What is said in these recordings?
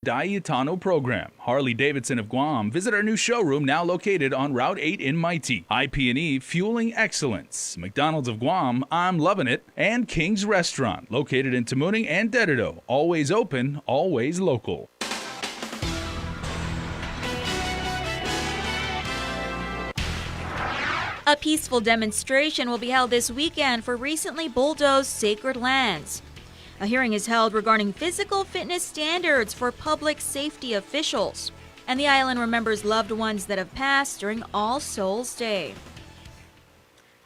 Dayatano program. Harley-Davidson of Guam. Visit our new showroom now located on Route 8 in Mighty. IP&E Fueling Excellence. McDonald's of Guam, I'm loving it. And King's Restaurant, located in Tamuning and Dededo. Always open, always local. A peaceful demonstration will be held this weekend for recently bulldozed sacred lands. A hearing is held regarding physical fitness standards for public safety officials. And the island remembers loved ones that have passed during All Souls Day.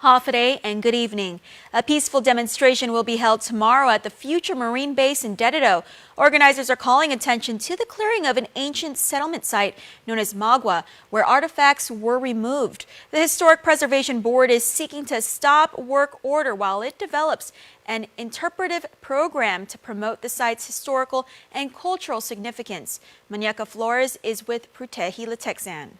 Hafaday and good evening. A peaceful demonstration will be held tomorrow at the future Marine Base in Dededo. Organizers are calling attention to the clearing of an ancient settlement site known as Magwa, where artifacts were removed. The Historic Preservation Board is seeking to stop work order while it develops an interpretive program to promote the site's historical and cultural significance. Maniaca Flores is with Prutehi Letexan.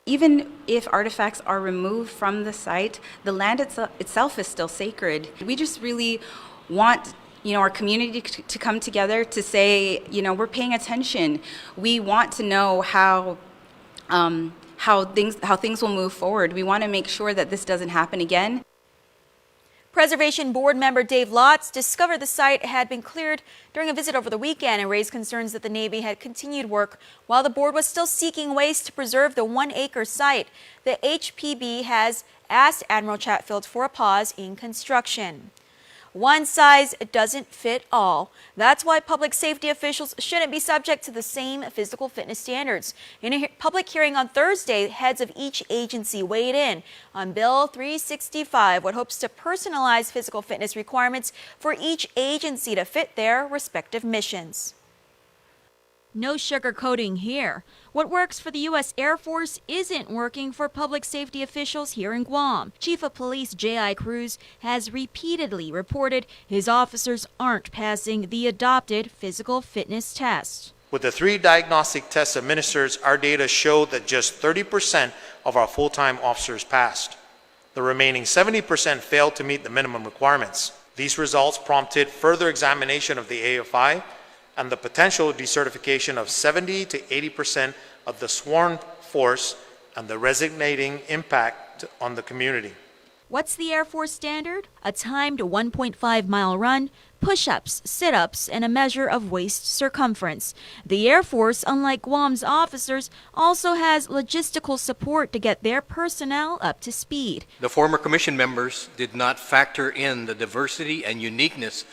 Even if artifacts are removed from the site, the land itself is still sacred. We just really want our community to come together to say, we're paying attention. We want to know how things will move forward. We want to make sure that this doesn't happen again. Preservation Board member Dave Lotz discovered the site had been cleared during a visit over the weekend and raised concerns that the Navy had continued work while the board was still seeking ways to preserve the 1-acre site. The HPB has asked Admiral Chatfield for a pause in construction. One size doesn't fit all. That's why public safety officials shouldn't be subject to the same physical fitness standards. In a public hearing on Thursday, heads of each agency weighed in on Bill 365, what hopes to personalize physical fitness requirements for each agency to fit their respective missions. No sugarcoating here. What works for the U.S. Air Force isn't working for public safety officials here in Guam. Chief of Police J.I. Cruz has repeatedly reported his officers aren't passing the adopted physical fitness test. With the 3 diagnostic tests administered, our data showed that just 30% of our full-time officers passed. The remaining 70% failed to meet the minimum requirements. These results prompted further examination of the AFI and the potential decertification of 70 to 80% of the sworn force and the resonating impact on the community. What's the Air Force standard? A timed 1.5-mile run, push-ups, sit-ups, and a measure of waist circumference. The Air Force, unlike Guam's officers, also has logistical support to get their personnel up to speed. The former commission members did not factor in the diversity and uniqueness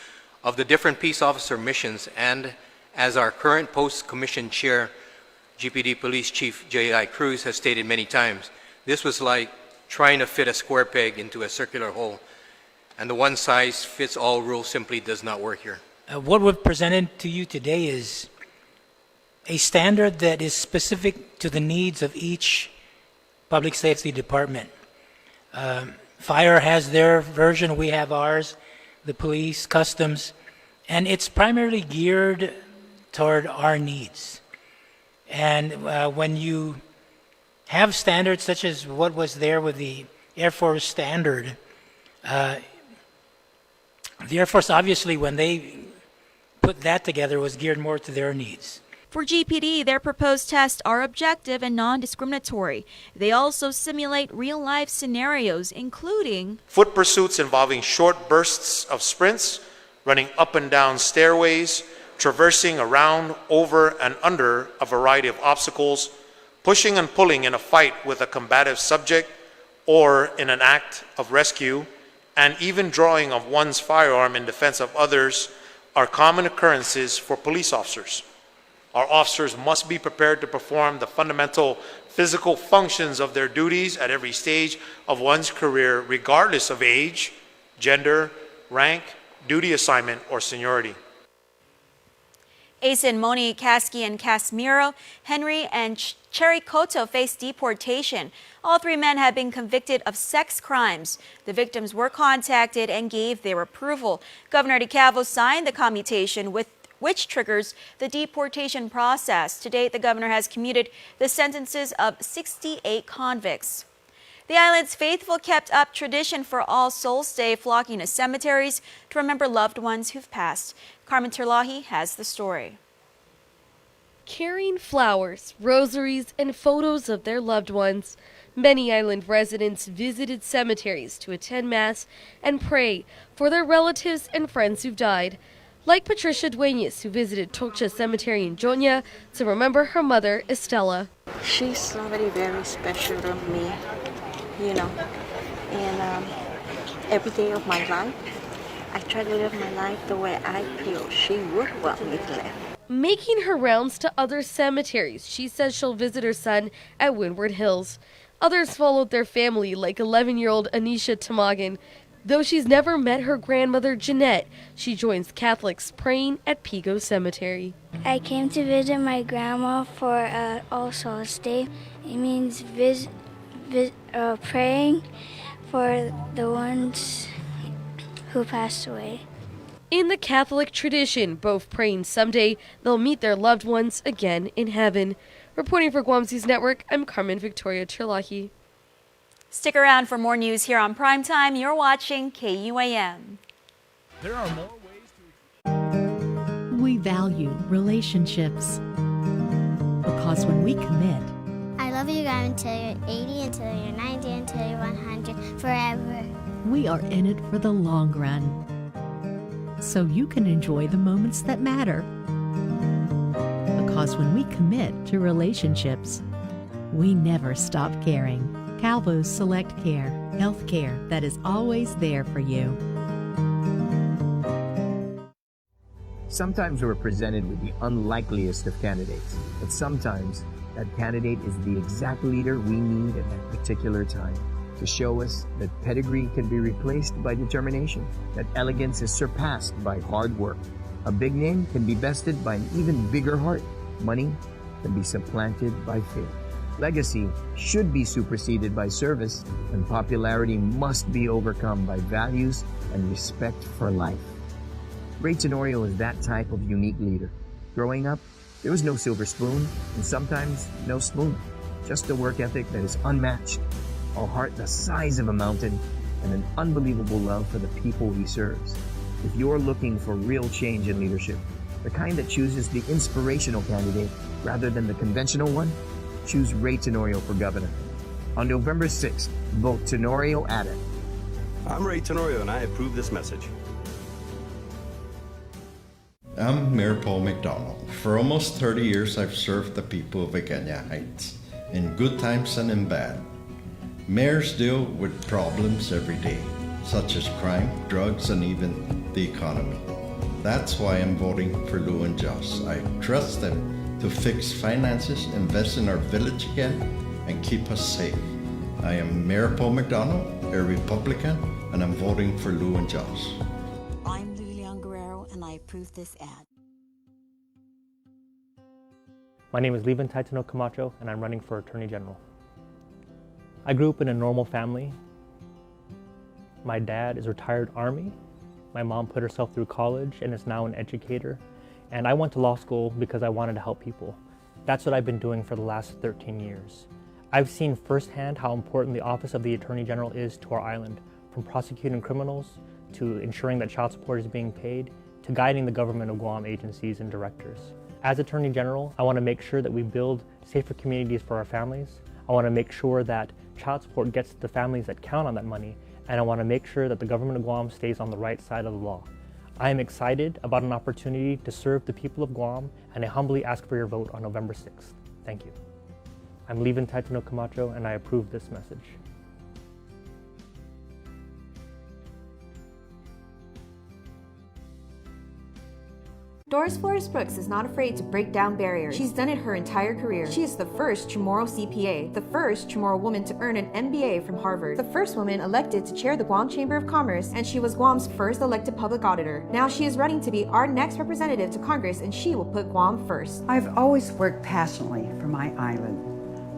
of the different peace officer missions, and as our current post-commission chair, GPD Police Chief J.I. Cruz, has stated many times, this was like trying to fit a square peg into a circular hole, and the one-size-fits-all rule simply does not work here. What we've presented to you today is a standard that is specific to the needs of each public safety department. Fire has their version, we have ours, the police, customs, and it's primarily geared toward our needs. And when you have standards such as what was there with the Air Force standard, the Air Force obviously, when they put that together, was geared more to their needs. For GPD, their proposed tests are objective and non-discriminatory. They also simulate real-life scenarios, including foot pursuits involving short bursts of sprints, running up and down stairways, traversing around, over, and under a variety of obstacles, pushing and pulling in a fight with a combative subject or in an act of rescue, and even drawing of one's firearm in defense of others are common occurrences for police officers. Our officers must be prepared to perform the fundamental physical functions of their duties at every stage of one's career, regardless of age, gender, rank, duty assignment, or seniority. Asen, Moni, Kasky, and Casimiro, Henry, and Cherry Koto face deportation. All 3 men have been convicted of sex crimes. The victims were contacted and gave their approval. Governor DeCavo signed the commutation, which triggers the deportation process. To date, the governor has commuted the sentences of 68 convicts. The island's faithful kept up tradition for All Souls Day, flocking to cemeteries to remember loved ones who've passed. Carmen Terlahi has the story. carrying flowers, rosaries, and photos of their loved ones. Many island residents visited cemeteries to attend Mass and pray for their relatives and friends who've died. Like Patricia Dueñas, who visited Tokcha Cemetery in Jonya to remember her mother, Estela. She's somebody very special to me, you know, and every day of my life, I try to live my life the way I feel she would want me to live. Making her rounds to other cemeteries, she says she'll visit her son at Windward Hills. Others followed their family, like 11-year-old Anisha Tamagan. Though she's never met her grandmother, Jeanette, she joins Catholics praying at Pigo Cemetery. I came to visit my grandma for All Souls Day. It means praying for the ones who passed away. In the Catholic tradition, both praying someday they'll meet their loved ones again in heaven. Reporting for Guam News Network, I'm Carmen Victoria Cherlahi. Stick around for more news here on Primetime. You're watching KUAM. There are more ways to... We value relationships because when we commit, I love you guys until you're 80, until you're 90, until you're 100, forever. we are in it for the long run. So you can enjoy the moments that matter. Because when we commit to relationships, we never stop caring. Calvo's Select Care, health care that is always there for you. Sometimes we're presented with the unlikeliest of candidates, but sometimes that candidate is the exact leader we need at that particular time to show us that pedigree can be replaced by determination, that elegance is surpassed by hard work. A big name can be bested by an even bigger heart. Money can be supplanted by faith. Legacy should be superseded by service, and popularity must be overcome by values and respect for life. Ray Tenorio is that type of unique leader. Growing up, there was no silver spoon, and sometimes no spoon. Just a work ethic that is unmatched, a heart the size of a mountain, and an unbelievable love for the people he serves. If you're looking for real change in leadership, the kind that chooses the inspirational candidate rather than the conventional one, choose Ray Tenorio for governor. On November 6th, vote Tenorio Ada. I'm Ray Tenorio, and I approve this message. I'm Mayor Paul McDonald. For almost 30 years, I've served the people of Agana Heights, in good times and in bad. Mayors deal with problems every day, such as crime, drugs, and even the economy. That's why I'm voting for Lou and Joss. I trust them to fix finances, invest in our village again, and keep us safe. I am Mayor Paul McDonald, a Republican, and I'm voting for Lou and Joss. I'm Lilian Guerrero, and I approve this ad. My name is Levan Taitano Camacho, and I'm running for Attorney General. I grew up in a normal family. My dad is retired Army. My mom put herself through college and is now an educator. And I went to law school because I wanted to help people. That's what I've been doing for the last 13 years. I've seen firsthand how important the Office of the Attorney General is to our island, from prosecuting criminals, to ensuring that child support is being paid, to guiding the government of Guam agencies and directors. As Attorney General, I want to make sure that we build safer communities for our families. I want to make sure that child support gets to the families that count on that money, and I want to make sure that the government of Guam stays on the right side of the law. I am excited about an opportunity to serve the people of Guam, and I humbly ask for your vote on November 6th. Thank you. I'm Levan Taitano Camacho, and I approve this message. Doris Flores Brooks is not afraid to break down barriers. She's done it her entire career. She is the first Chamorro CPA, the first Chamorro woman to earn an MBA from Harvard, the first woman elected to chair the Guam Chamber of Commerce, and she was Guam's first elected public auditor. Now she is running to be our next representative to Congress, and she will put Guam first. I've always worked passionately for my island.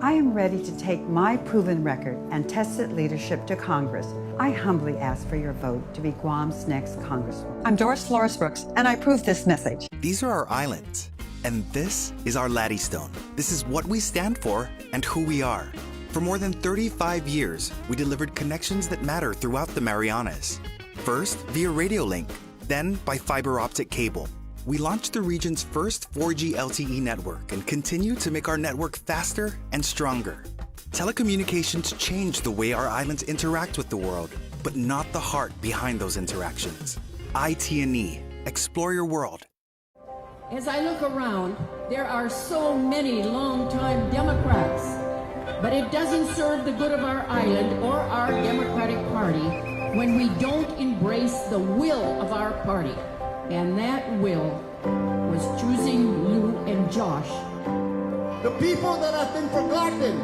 I am ready to take my proven record and tested leadership to Congress. I humbly ask for your vote to be Guam's next Congresswoman. I'm Doris Flores Brooks, and I approve this message. These are our islands, and this is our Laddystone. This is what we stand for and who we are. For more than 35 years, we delivered connections that matter throughout the Marianas. First, via radio link, then by fiber optic cable. We launched the region's first 4G LTE network and continue to make our network faster and stronger. Telecommunications change the way our islands interact with the world, but not the heart behind those interactions. IT&E. Explore your world. As I look around, there are so many longtime Democrats, but it doesn't serve the good of our island or our Democratic Party when we don't embrace the will of our party. And that will was choosing Lou and Josh. The people that have been forgotten,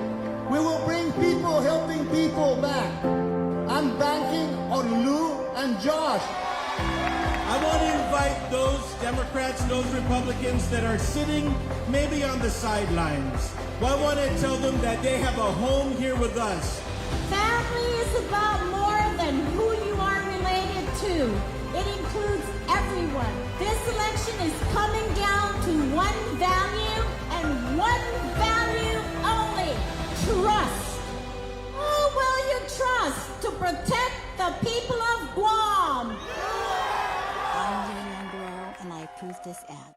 we will bring people helping people back. I'm banking on Lou and Josh. I want to invite those Democrats and those Republicans that are sitting maybe on the sidelines. Well, I want to tell them that they have a home here with us. Family is about more than who you are related to. It includes everyone. This election is coming down to one value and one value only: trust. Who will you trust to protect the people of Guam? And I approve this ad.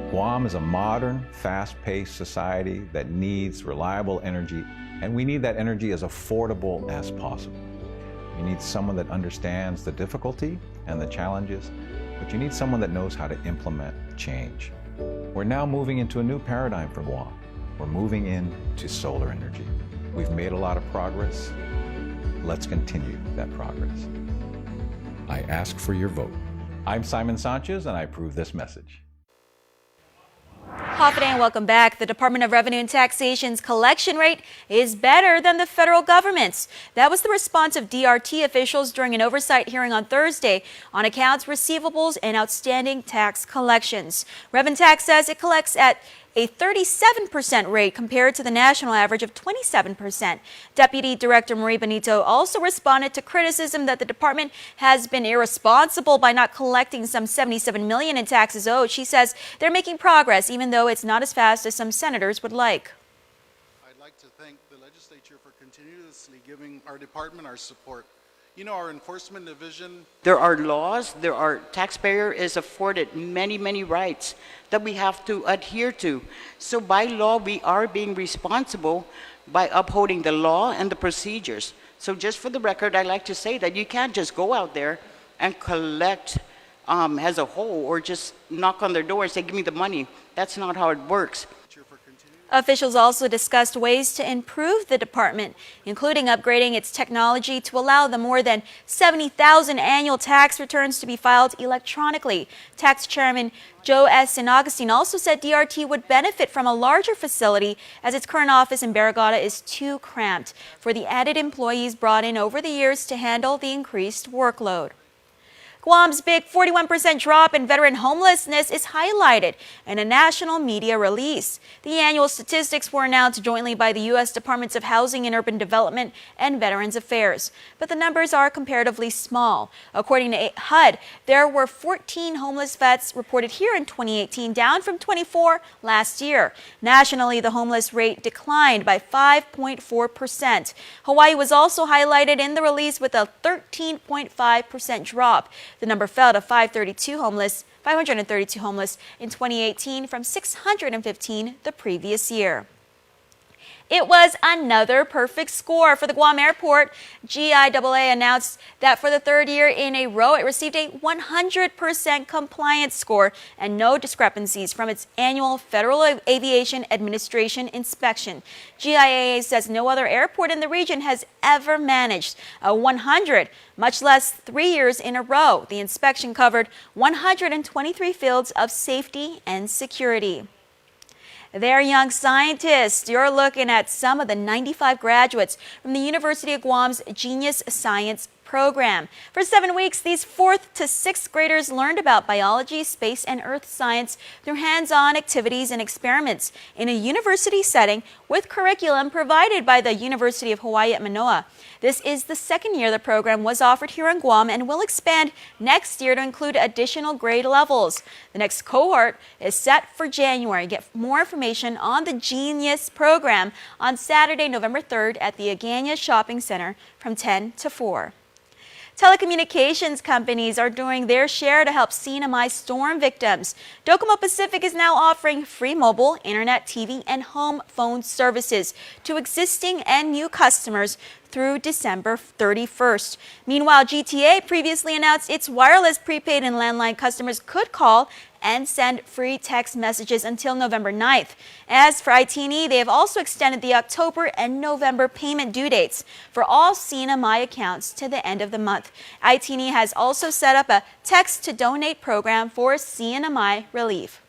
Guam is a modern, fast-paced society that needs reliable energy, and we need that energy as affordable as possible. You need someone that understands the difficulty and the challenges, but you need someone that knows how to implement change. We're now moving into a new paradigm for Guam. We're moving into solar energy. We've made a lot of progress. Let's continue that progress. I ask for your vote. I'm Simon Sanchez, and I approve this message. Hafa and welcome back. The Department of Revenue and Taxation's collection rate is better than the federal government's. That was the response of DRT officials during an oversight hearing on Thursday on accounts receivables and outstanding tax collections. Reventax says it collects at a 37% rate compared to the national average of 27%. Deputy Director Marie Benito also responded to criticism that the department has been irresponsible by not collecting some $77 million in taxes owed. She says they're making progress, even though it's not as fast as some senators would like. I'd like to thank the legislature for continuously giving our department our support. You know, our enforcement division. There are laws, taxpayer is afforded many rights that we have to adhere to. So by law, we are being responsible by upholding the law and the procedures. So just for the record, I like to say that you can't just go out there and collect as a whole or just knock on their door and say, give me the money. That's not how it works. Officials also discussed ways to improve the department, including upgrading its technology to allow the more than 70,000 annual tax returns to be filed electronically. Tax Chairman Joe S. St. Augustine also said DRT would benefit from a larger facility as its current office in Barrigada is too cramped for the added employees brought in over the years to handle the increased workload. Guam's big 41% drop in veteran homelessness is highlighted in a national media release. The annual statistics were announced jointly by the U.S. Departments of Housing and Urban Development and Veterans Affairs, but the numbers are comparatively small. According to HUD, there were 14 homeless vets reported here in 2018, down from 24 last year. Nationally, the homeless rate declined by 5.4%. Hawaii was also highlighted in the release with a 13.5% drop. The number fell to 532 homeless in 2018 from 615 the previous year. It was another perfect score for the Guam Airport. GIAA announced that for the third year in a row, it received a 100% compliance score and no discrepancies from its annual Federal Aviation Administration inspection. GIAA says no other airport in the region has ever managed a 100, much less 3 years in a row. The inspection covered 123 fields of safety and security. They're young scientists. You're looking at some of the 95 graduates from the University of Guam's Genius Science program. For 7 weeks, these 4th to 6th graders learned about biology, space, and earth science through hands-on activities and experiments in a university setting with curriculum provided by the University of Hawaii at Manoa. This is the second year the program was offered here in Guam and will expand next year to include additional grade levels. The next cohort is set for January. Get more information on the Genius program on Saturday, November 3rd at the Agana Shopping Center from 10 to 4. Telecommunications companies are doing their share to help CNMI storm victims. Docomo Pacific is now offering free mobile, internet, TV, and home phone services to existing and new customers through December 31st. Meanwhile, GTA previously announced its wireless prepaid and landline customers could call and send free text messages until November 9th. As for IT&E, they have also extended the October and November payment due dates for all CNMI accounts to the end of the month. IT&E has also set up a text-to-donate program for CNMI relief.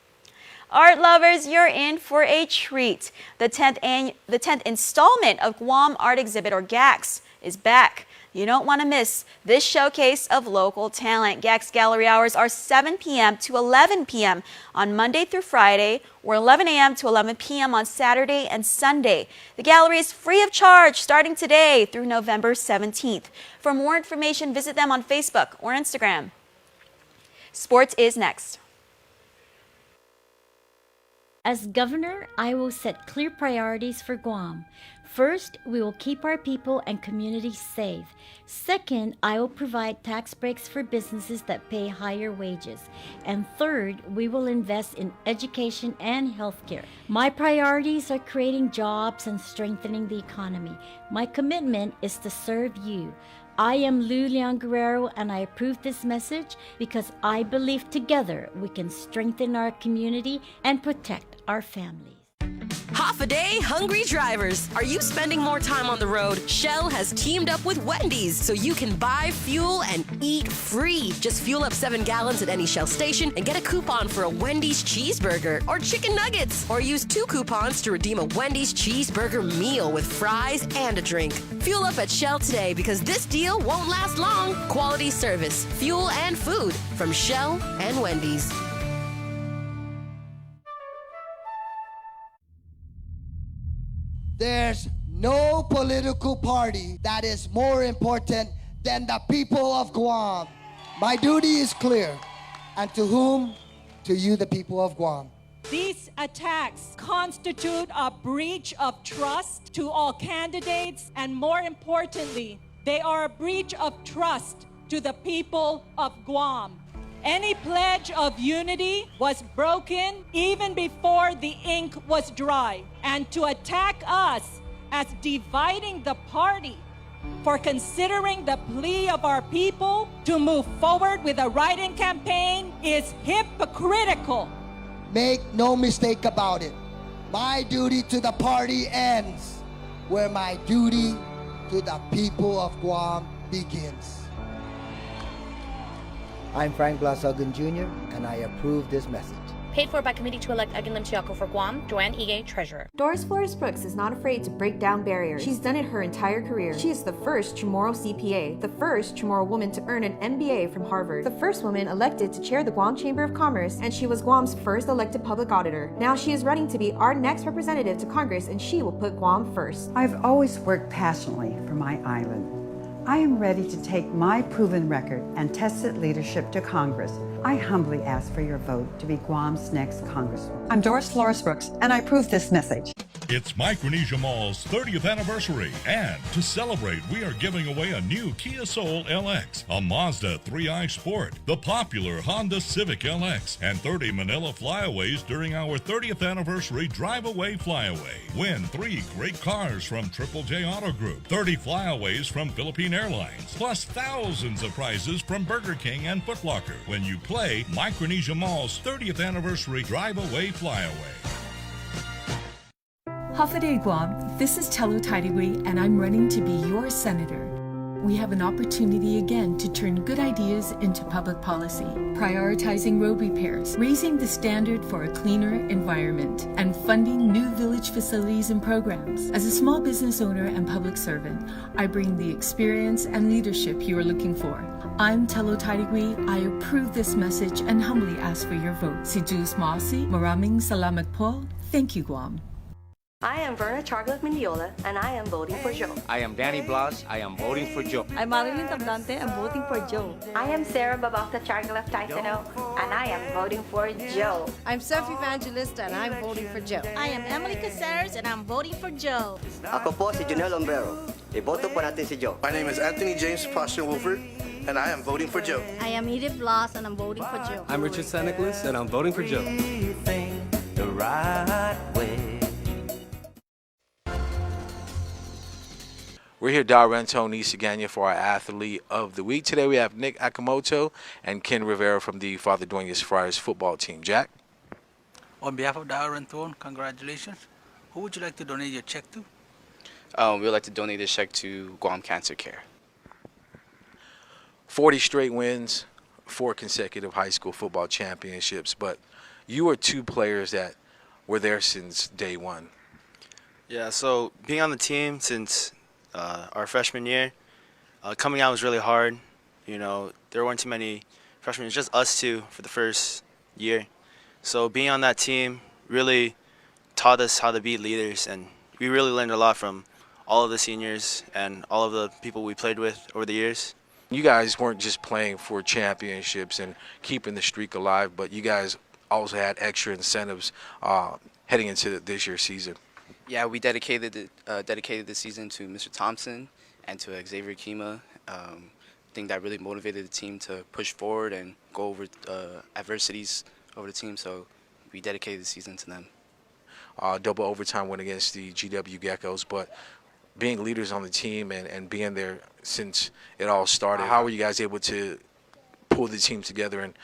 Art lovers, you're in for a treat. The 10th installment of Guam Art Exhibit, or GAX, is back. You don't want to miss this showcase of local talent. GAX gallery hours are 7 p.m. to 11 p.m. on Monday through Friday, or 11 a.m. to 11 p.m. on Saturday and Sunday. The gallery is free of charge starting today through November 17th. For more information, visit them on Facebook or Instagram. Sports is next. As governor, I will set clear priorities for Guam. First, we will keep our people and communities safe. Second, I will provide tax breaks for businesses that pay higher wages. And third, we will invest in education and healthcare. My priorities are creating jobs and strengthening the economy. My commitment is to serve you. I am Lou Leon Guerrero, and I approve this message because I believe together we can strengthen our community and protect our families. Half a day, hungry drivers. Are you spending more time on the road? Shell has teamed up with Wendy's so you can buy fuel and eat free. Just fuel up 7 gallons at any Shell station and get a coupon for a Wendy's cheeseburger or chicken nuggets. Or use 2 coupons to redeem a Wendy's cheeseburger meal with fries and a drink. Fuel up at Shell today because this deal won't last long. Quality service, fuel and food from Shell and Wendy's. There's no political party that is more important than the people of Guam. My duty is clear. And to whom? To you, the people of Guam. These attacks constitute a breach of trust to all candidates, and more importantly, they are a breach of trust to the people of Guam. Any pledge of unity was broken even before the ink was dry. And to attack us as dividing the party for considering the plea of our people to move forward with a write-in campaign is hypocritical. Make no mistake about it. My duty to the party ends where my duty to the people of Guam begins. I'm Frank Blasogun Jr., and I approve this message. Paid for by Committee to elect Aguinlim Chiaco for Guam, Joanne Ige, Treasurer. Doris Flores Brooks is not afraid to break down barriers. She's done it her entire career. She is the first Chamorro CPA, the first Chamorro woman to earn an MBA from Harvard, the first woman elected to chair the Guam Chamber of Commerce, and she was Guam's first elected public auditor. Now she is running to be our next representative to Congress, and she will put Guam first. I've always worked passionately for my island. I am ready to take my proven record and tested leadership to Congress. I humbly ask for your vote to be Guam's next Congresswoman. I'm Doris Flores Brooks, and I approve this message. It's Micronesia Mall's 30th anniversary, and to celebrate, we are giving away a new Kia Soul LX, a Mazda 3i Sport, the popular Honda Civic LX, and 30 Manila Flyaways during our 30th anniversary Drive Away Flyaway. Win 3 great cars from Triple J Auto Group, 30 Flyaways from Philippine Airlines, plus thousands of prizes from Burger King and Foot Locker when you play Micronesia Mall's 30th anniversary Drive Away Flyaway. Hafaday Guam, this is Telo Taidagui, and I'm running to be your senator. We have an opportunity again to turn good ideas into public policy, prioritizing road repairs, raising the standard for a cleaner environment, and funding new village facilities and programs. As a small business owner and public servant, I bring the experience and leadership you are looking for. I'm Telo Taidagui. I approve this message and humbly ask for your vote. Si Jus Masi, Maraming Salamat po. Thank you, Guam. I am Verna Charlotte Mindiola, and I am voting for Joe. I am Danny Blas. I am voting for Joe. I'm Marilyn Tablante. I'm voting for Joe. I am Sarah Babakta Chargalaf Taitano, and I am voting for Joe. I'm Seth Evangelista, and I'm voting for Joe. I am Emily Caceres, and I'm voting for Joe. Ako po si Junel Lombero. Iboto po natin si Joe. My name is Anthony James Passion Wolford. and I am voting for Joe. I am Edith Bloss, and I'm voting for Joe. I'm Richard Santa Cruz, and I'm voting for Joe. The right way. We're here, Dar Rentone, Isaganya, for our Athlete of the Week. Today we have Nick Akamoto and Ken Rivera from the Father Duenas Friars football team. Jack? On behalf of Dar Rentone, congratulations. Who would you like to donate your check to? We would like to donate this check to Guam Cancer Care. 40 straight wins, 4 consecutive high school football championships, but you were 2 players that were there since day one. Yeah, so being on the team since our freshman year, coming out was really hard. You know, there weren't too many freshmen. It was just us 2 for the first year. So being on that team really taught us how to be leaders, and we really learned a lot from all of the seniors and all of the people we played with over the years. You guys weren't just playing for championships and keeping the streak alive, but you guys also had extra incentives heading into this year's season. Yeah, we dedicated the season to Mr. Thompson and to Xavier Kima. I think that really motivated the team to push forward and go over adversities over the team, so we dedicated the season to them. Double overtime win against the GW Geckos, but being leaders on the team and being there since it all started, how were you guys able to pull the team together and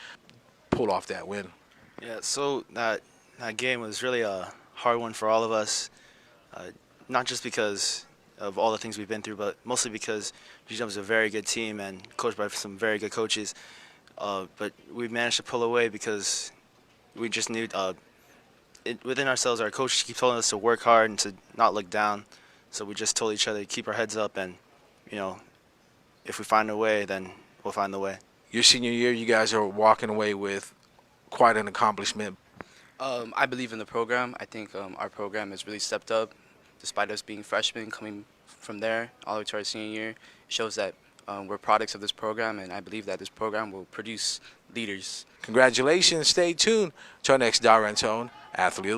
pull off that win? Yeah, so that game was really a hard one for all of us, not just because of all the things we've been through, but mostly because GW is a very good team and coached by some very good coaches. But we managed to pull away because we just knew within ourselves, our coach keeps telling us to work hard and to not look down. So we just told each other to keep our heads up, and, you know, if we find a way, then we'll find the way. Your senior year, you guys are walking away with quite an accomplishment. I believe in the program. I think our program has really stepped up. Despite us being freshmen, coming from there all the way to our senior year, it shows that we're products of this program, and I believe that this program will produce leaders. Congratulations. Stay tuned to our next Dar Rentone Athlete of the Week.